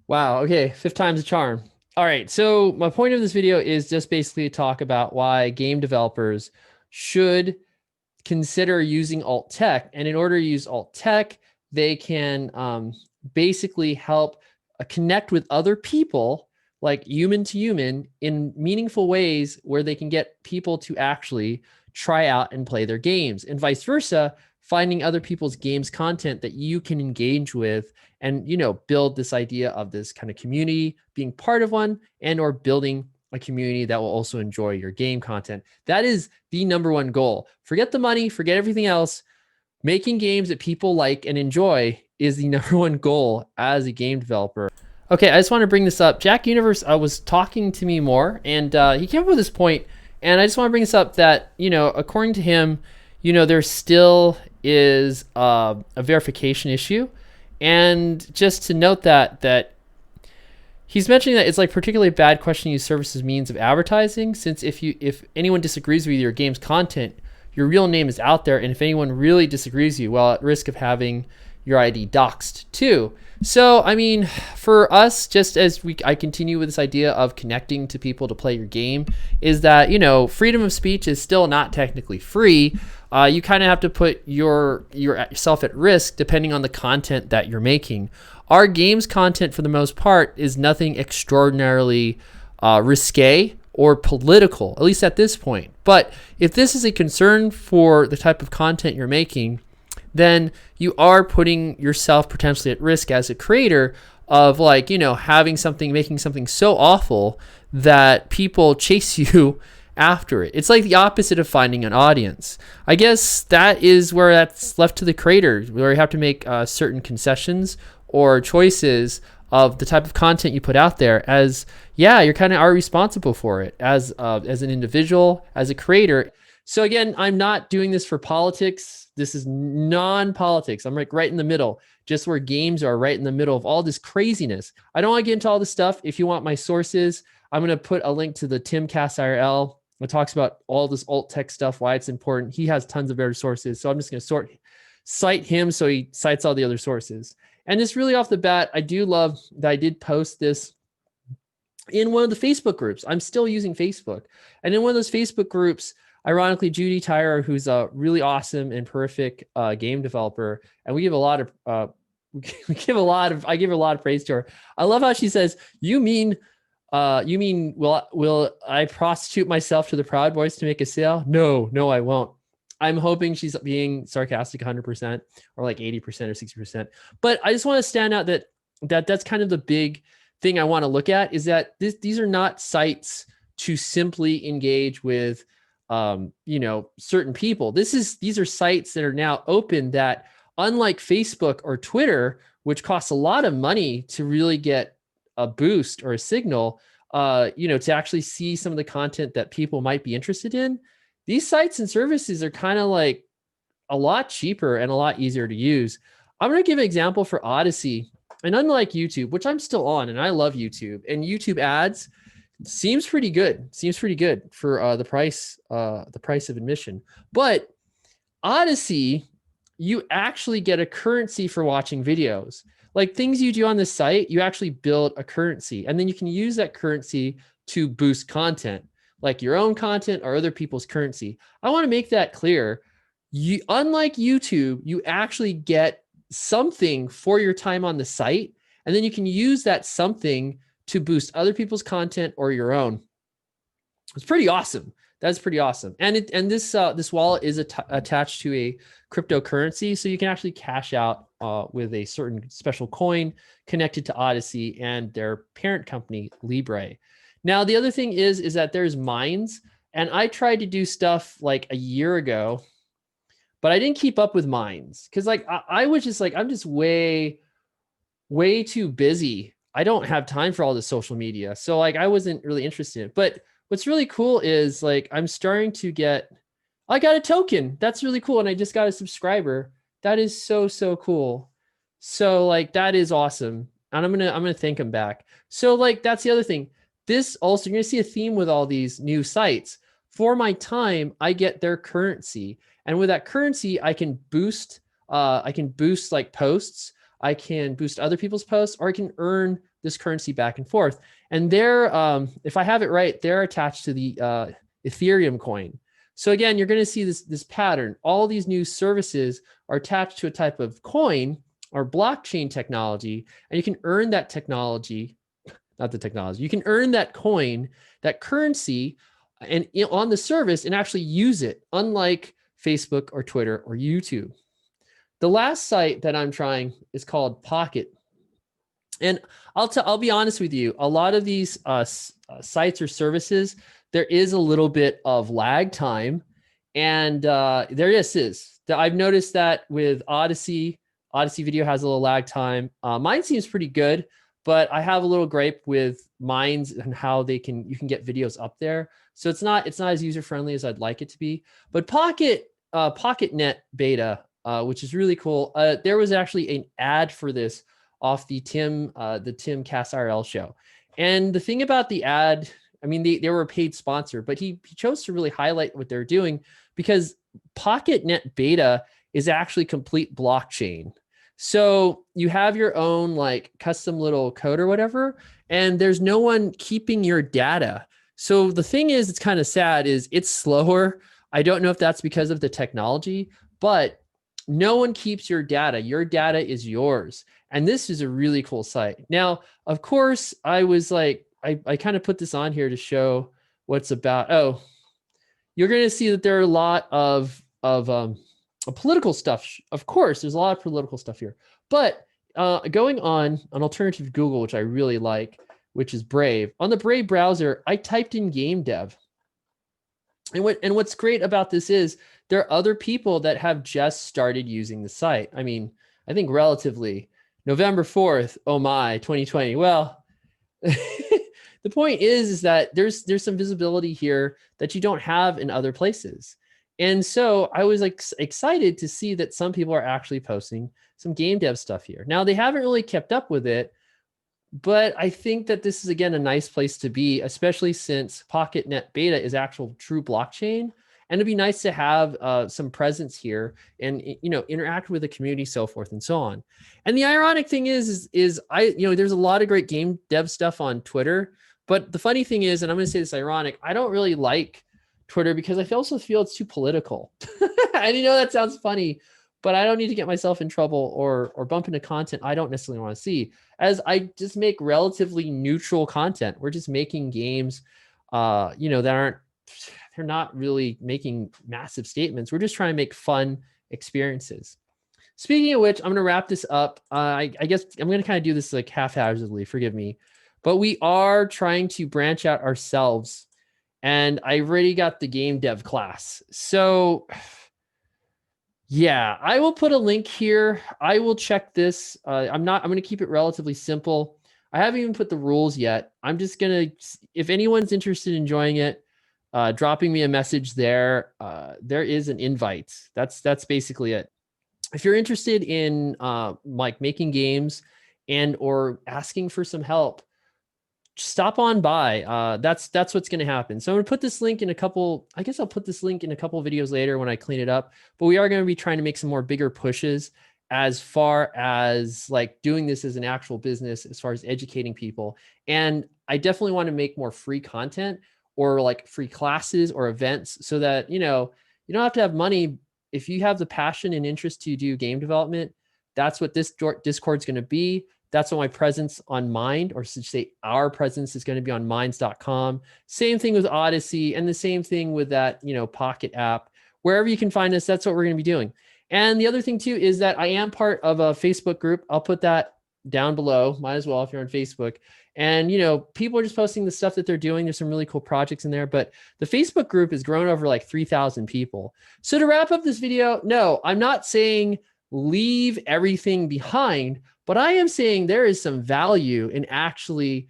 Wow. Okay. Fifth time's a charm. All right. So my point of this video is just basically to talk about why game developers should consider using alt tech. And in order to use alt tech, they can basically help connect with other people, like human to human, in meaningful ways where they can get people to actually try out and play their games, and vice versa, finding other people's games content that you can engage with and build this idea of this kind of community, being part of one, and or building a community that will also enjoy your game content. That is the number one goal. Forget the money, forget everything else. Making games that people like and enjoy is the number one goal as a game developer. Okay, I just want to bring this up. Jack Universe was talking to me more, and he came up with this point, and I just want to bring this up that, according to him, there still is a verification issue. And just to note that he's mentioning that it's like particularly bad question to use services means of advertising, since if anyone disagrees with your game's content, your real name is out there, and if anyone really disagrees with you, well, at risk of having your ID doxed too. So, I mean, for us, just as I continue with this idea of connecting to people to play your game, is that, freedom of speech is still not technically free. You kind of have to put yourself at risk depending on the content that you're making. Our game's content, for the most part, is nothing extraordinarily risque or political, at least at this point. But if this is a concern for the type of content you're making, then you are putting yourself potentially at risk as a creator of making something so awful that people chase you after it. It's like the opposite of finding an audience. I guess that is where that's left to the creator, where you have to make certain concessions or choices of the type of content you put out there, as you kind of are responsible for it as an individual, as a creator. So again, I'm not doing this for politics. This is non-politics. I'm right in the middle, just where games are, right in the middle of all this craziness. I don't want to get into all this stuff. If you want my sources, I'm going to put a link to the Timcast IRL. It talks about all this alt tech stuff, why it's important. He has tons of better sources. So I'm just going to cite him so he cites all the other sources. And just really off the bat, I do love that I did post this in one of the Facebook groups. I'm still using Facebook. And in one of those Facebook groups, ironically, Judy Tyrer, who's a really awesome and perfect game developer, and we give a lot of I give a lot of praise to her. I love how she says, "You mean will I prostitute myself to the Proud Boys to make a sale? No, I won't." I'm hoping she's being sarcastic 100% or like 80% or 60%. But I just want to stand out that's kind of the big thing I want to look at, is that these are not sites to simply engage with certain people. These are sites that are now open, that unlike Facebook or Twitter, which costs a lot of money to really get a boost or a signal, to actually see some of the content that people might be interested in, these sites and services are kind of like a lot cheaper and a lot easier to use. I'm going to give an example for Odyssey. And unlike YouTube, which I'm still on, and I love YouTube, and YouTube ads seems pretty good for the price of admission. But Odyssey, you actually get a currency for watching videos. Like things you do on the site, you actually build a currency, and then you can use that currency to boost content, like your own content or other people's currency. I want to make that clear. Unlike YouTube, you actually get something for your time on the site, and then you can use that something to boost other people's content or your own. It's pretty awesome. That's pretty awesome. And this wallet is attached to a cryptocurrency, so you can actually cash out with a certain special coin connected to Odyssey and their parent company, Libre. Now, the other thing is that there's mines, and I tried to do stuff like a year ago, but I didn't keep up with mines because I was just like, I'm just way too busy. I don't have time for all this social media. So I wasn't really interested. But what's really cool is I'm starting to I got a token. That's really cool. And I just got a subscriber. That is so cool. So that is awesome. And I'm gonna thank him back. So that's the other thing. This also, you're gonna see a theme with all these new sites. For my time, I get their currency. And with that currency, I can boost posts. I can boost other people's posts, or I can earn this currency back and forth. And they're, if I have it right, they're attached to the Ethereum coin. So again, you're going to see this pattern. All these new services are attached to a type of coin or blockchain technology, and you can earn that technology, not the technology, you can earn that coin, that currency, and on the service and actually use it, unlike Facebook or Twitter or YouTube. The last site that I'm trying is called Pocket. And I'll be honest with you, a lot of these sites or services, there is a little bit of lag time. And there is. I've noticed that with Odyssey Video has a little lag time. Mine seems pretty good, but I have a little gripe with mine's and how you can get videos up there. So it's not as user friendly as I'd like it to be. But PocketNet beta, which is really cool. There was actually an ad for this off the Tim Cast IRL show. And the thing about the ad, I mean, they were a paid sponsor, but he chose to really highlight what they're doing, because PocketNet beta is actually complete blockchain. So you have your own like custom little code or whatever, and there's no one keeping your data. So the thing is, it's kind of sad, is it's slower. I don't know if that's because of the technology, but no one keeps your data. Your data is yours. And this is a really cool site. Now, of course, I was like, I kind of put this on here to show what's about. Oh, you're going to see that there are a lot of political stuff. Of course, there's a lot of political stuff here. But going on an alternative Google, which I really like, which is Brave. On the Brave browser, I typed in game dev. And what's great about this is there are other people that have just started using the site. I mean, I think relatively November 4th, oh my, 2020. Well, the point is that there's some visibility here that you don't have in other places. And so I was like excited to see that some people are actually posting some game dev stuff here. Now, they haven't really kept up with it, but I think that this is, again, a nice place to be, especially since PocketNet beta is actual true blockchain. And it'd be nice to have some presence here and, interact with the community, so forth and so on. And the ironic thing is there's a lot of great game dev stuff on Twitter. But the funny thing is, and I'm going to say this ironic, I don't really like Twitter because I also feel it's too political. And that sounds funny, but I don't need to get myself in trouble or bump into content I don't necessarily want to see, as I just make relatively neutral content. We're just making games, they're not really making massive statements. We're just trying to make fun experiences. Speaking of which, I'm going to wrap this up. I guess I'm going to kind of do this like haphazardly, forgive me, but we are trying to branch out ourselves, and I already got the game dev class. So yeah, I will put a link here. I will check this. I'm going to keep it relatively simple. I haven't even put the rules yet. I'm just going to, if anyone's interested in joining it, dropping me a message there. There is an invite. That's basically it. If you're interested in like making games and or asking for some help, stop on by. That's what's going to happen. So I'm going to put this link in a couple, I guess I'll put this link in a couple of videos later when I clean it up, but we are going to be trying to make some more bigger pushes as far as like doing this as an actual business, as far as educating people. And I definitely want to make more free content or like free classes or events so that, you don't have to have money. If you have the passion and interest to do game development, that's what this Discord's going to be. That's what my presence on Mind, or should say our presence, is going to be on minds.com. Same thing with Odyssey, and the same thing with that, Pocket app. Wherever you can find us, that's what we're going to be doing. And the other thing too is that I am part of a Facebook group. I'll put that down below. Might as well if you're on Facebook. And people are just posting the stuff that they're doing. There's some really cool projects in there, but the Facebook group has grown over like 3,000 people. So to wrap up this video, no, I'm not saying leave everything behind, but I am saying there is some value in actually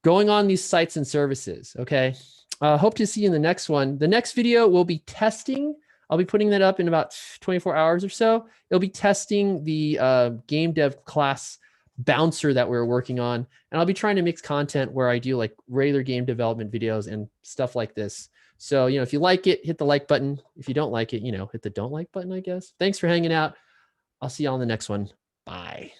going on these sites and services. Okay. Hope to see you in the next one. The next video will be testing. I'll be putting that up in about 24 hours or so. It'll be testing the game dev class bouncer that we're working on. And I'll be trying to mix content where I do like regular game development videos and stuff like this. So, if you like it, hit the like button. If you don't like it, hit the don't like button, I guess. Thanks for hanging out. I'll see you all in the next one. Bye.